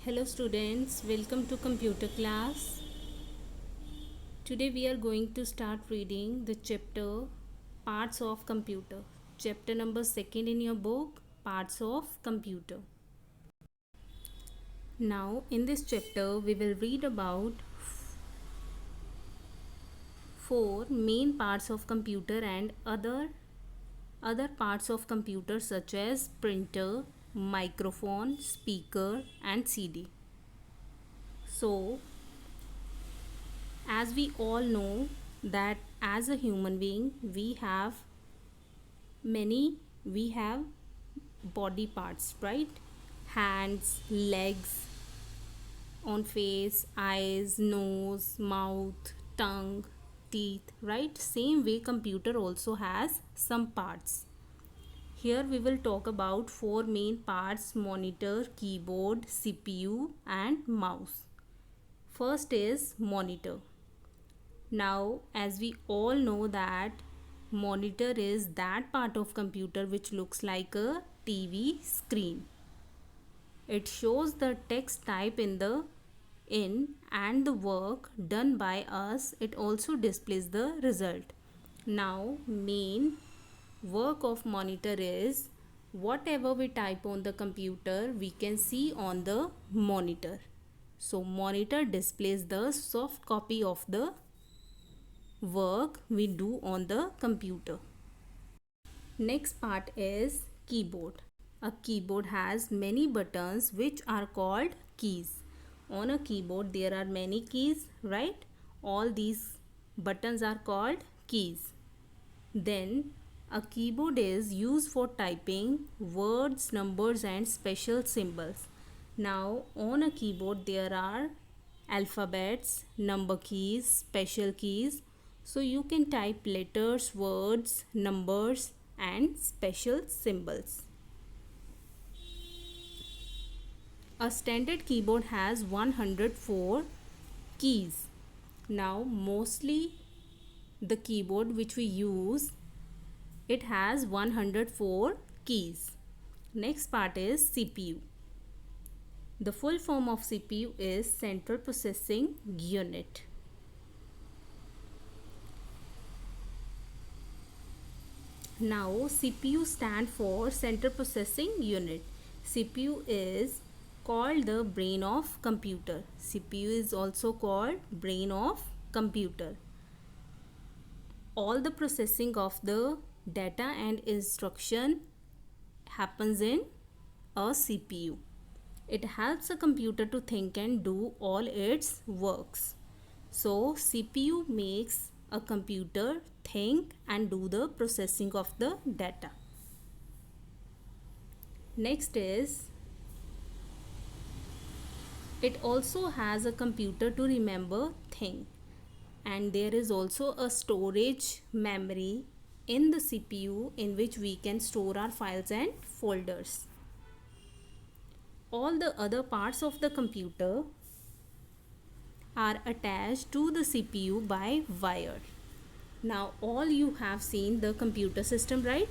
Hello students, welcome to computer class. Today we are going to start reading the chapter Parts of Computer. Chapter number 2 in your book, Parts of Computer. Now in this chapter we will read about four main parts of computer and other parts of computer such as printer, microphone, speaker and CD. So as we all know that as a human being we have body parts, right? Hands, legs, on face, eyes, nose, mouth, tongue, teeth, right? Same way computer also has some parts. Here we will talk about four main parts: monitor, keyboard, CPU and mouse. First is monitor. Now, as we all know that monitor is that part of computer which looks like a TV screen. It shows the text type in and the work done by us. It also displays the result. Now, main work of monitor is whatever we type on the computer we can see on the monitor. So, monitor displays the soft copy of the work we do on the computer. Next part is keyboard. A keyboard has many buttons which are called keys. On a keyboard there are many keys, right? All these buttons are called keys. Then a keyboard is used for typing words, numbers and special symbols. Now on a keyboard there are alphabets, number keys, special keys. So you can type letters, words, numbers and special symbols. A standard keyboard has 104 keys. Now mostly the keyboard which we use, it has 104 keys. Next part is CPU. The full form of CPU is Central Processing Unit. Now CPU stand for Central Processing Unit. CPU is called the brain of computer. CPU is also called brain of computer. All the processing of the data and instruction happens in a CPU. It helps a computer to think and do all its works. So CPU makes a computer think and do the processing of the data. Next is, it also has a computer to remember things, and there is also a storage memory in the CPU in which we can store our files and folders. All the other parts of the computer are attached to the CPU by wire. Now all you have seen the computer system, right?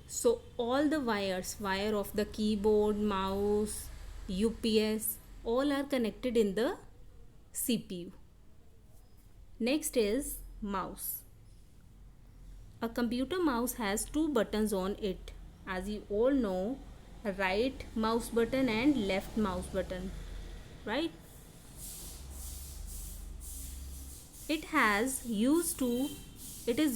So all the wires, wire of the keyboard, mouse, UPS, all are connected in the CPU. Next is mouse. A computer mouse has two buttons on it. As you all know, right mouse button and left mouse button, right? It is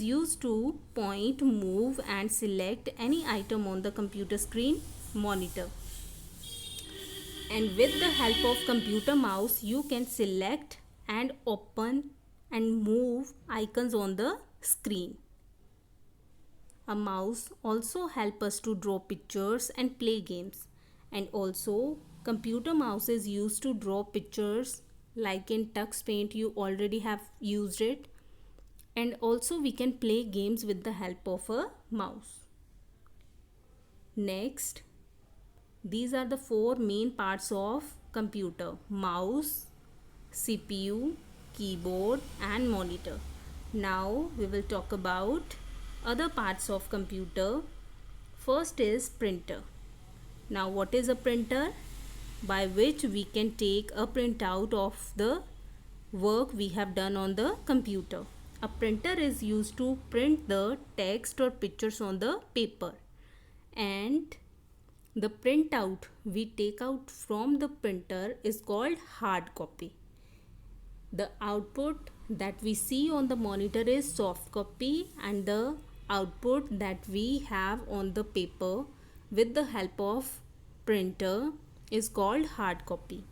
used to point, move and select any item on the computer screen, monitor. And with the help of computer mouse you can select and open and move icons on the screen. A mouse also helps us to draw pictures and play games. And also computer mouse is used to draw pictures, like in Tux Paint you already have used it. And also we can play games with the help of a mouse. Next, these are the four main parts of computer: mouse, CPU, keyboard and monitor. Now we will talk about other parts of computer. First is printer. Now what is a printer? by which we can take a printout of the work we have done on the computer. A printer is used to print the text or pictures on the paper, and the printout we take out from the printer is called hard copy. The output that we see on the monitor is soft copy, and the output that we have on the paper with the help of printer is called hard copy.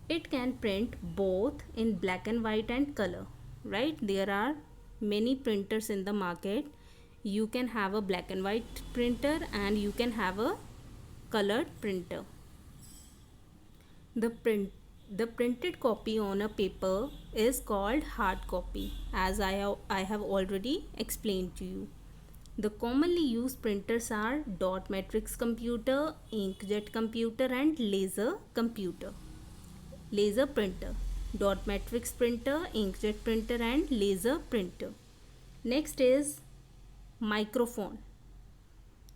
It can print both in black and white and color, right? There are many printers in the market. You can have a black and white printer and you can have a colored printer. The printed copy on a paper is called hard copy, as I have already explained to you. The commonly used printers are dot matrix computer, inkjet computer, and laser computer. Laser printer, dot matrix printer, inkjet printer, and laser printer. Next is microphone.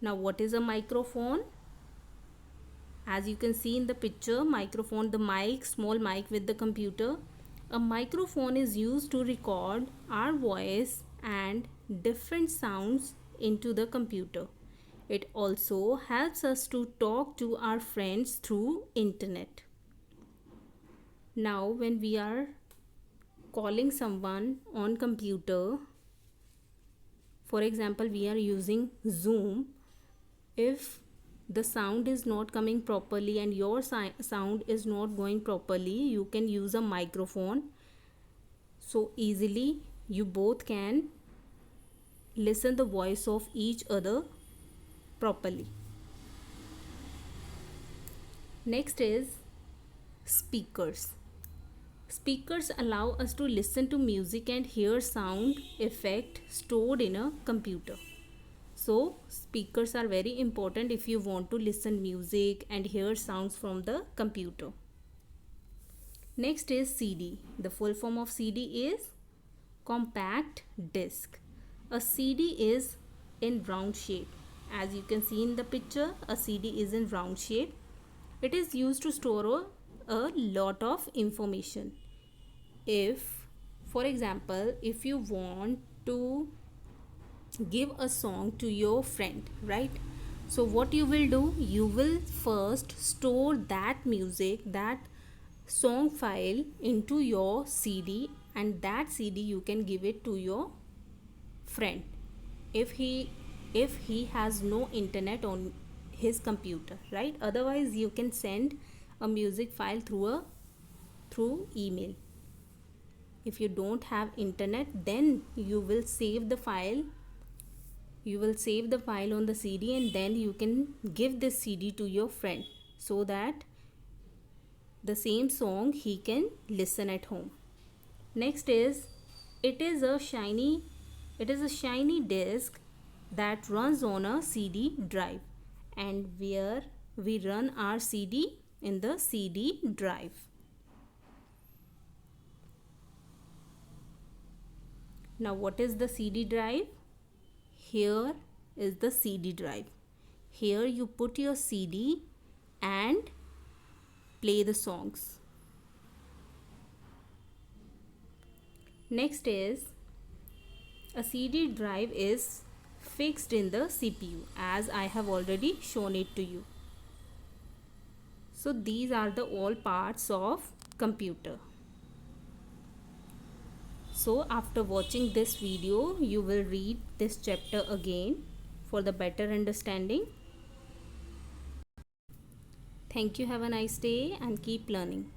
Now what is a microphone? As you can see in the picture, microphone, the mic, small mic with the computer. A microphone is used to record our voice and different sounds into the computer. It also helps us to talk to our friends through internet. Now when we are calling someone on computer, for example, we are using Zoom, if the sound is not coming properly and your sound is not going properly, you can use a microphone, so easily you both can listen the voice of each other properly. Next is speakers. Speakers allow us to listen to music and hear sound effect stored in a computer. So speakers are very important if you want to listen music and hear sounds from the computer. Next is CD. The full form of CD is compact disc. A CD is in round shape. As you can see in the picture, a CD is in round shape. It is used to store a lot of information. If, for example, if you want to give a song to your friend, right? So what you will do, you will first store that music, that song file into your CD, and that CD you can give it to your friend if he has no internet on his computer, right? Otherwise you can send a music file through email. If you don't have internet, then you will save the file on the CD, and then you can give this CD to your friend so that the same song he can listen at home. Next is, it is a shiny disk that runs on a CD drive, and where we run our CD in the CD drive. Now what is the CD drive? Here is the CD drive. Here you put your CD and play the songs. Next is, a CD drive is fixed in the CPU, as I have already shown it to you. So these are the all parts of computer. So after watching this video, you will read this chapter again for the better understanding. Thank you. Have a nice day and keep learning.